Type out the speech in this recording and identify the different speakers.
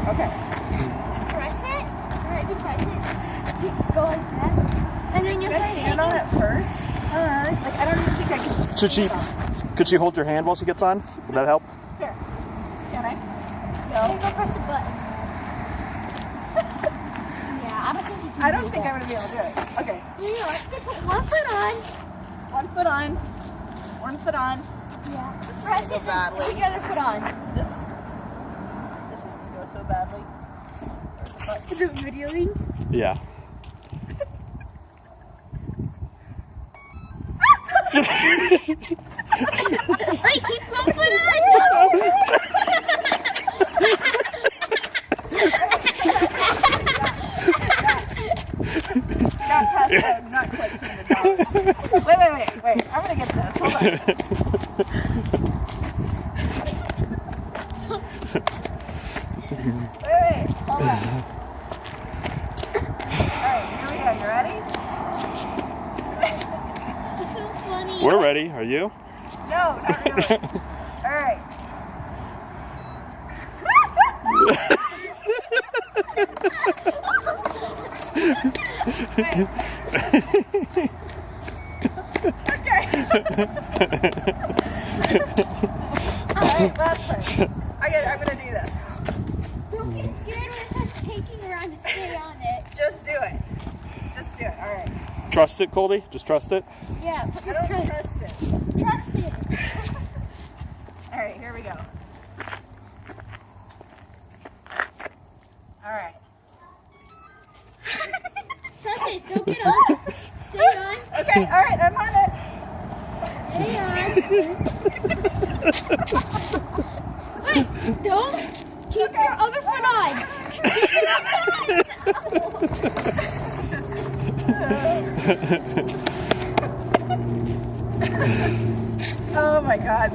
Speaker 1: Okay.
Speaker 2: Press it. Alright, you press it. Go like that. And then you'll
Speaker 1: Can I
Speaker 2: start
Speaker 1: stand on it first? Like, I don't even think I can just stand on it.
Speaker 3: Could she hold your hand while she gets on? Would that help?
Speaker 1: Here. Can I?
Speaker 2: Then
Speaker 1: No.
Speaker 2: go press the button. Yeah,
Speaker 1: I don't think I'm going to be able to do it. Okay.
Speaker 2: You know, let's put one foot on.
Speaker 1: 1 foot on. 1 foot on.
Speaker 2: Yeah. Press
Speaker 1: So
Speaker 2: it, then
Speaker 1: badly.
Speaker 2: stick the other foot on.
Speaker 1: This is going to go so badly.
Speaker 2: Is it videoing?
Speaker 3: Yeah.
Speaker 2: Wait, keep one foot on.
Speaker 1: Got past that, not quite $200. Wait. I'm going to get this. Hold on. Wait. Hold on. Alright, here we go. You ready?
Speaker 2: It's so funny.
Speaker 3: We're ready. Are you?
Speaker 1: No, not really. Alright. Okay. Alright, last time. I'm going to do this.
Speaker 2: Don't get scared when it starts taking around to stay on it.
Speaker 1: Just do it. Just do it. Alright.
Speaker 3: Trust it, Colby? Just trust it?
Speaker 2: Yeah, put
Speaker 1: I
Speaker 2: the
Speaker 1: don't
Speaker 2: trust
Speaker 1: trust it.
Speaker 2: it.
Speaker 1: Alright, here we go. Alright.
Speaker 2: Trust it. Don't get on. Stay on.
Speaker 1: Okay, alright, I'm on it.
Speaker 2: Stay on. Wait, don't. Keep your other foot on.
Speaker 1: Oh my god.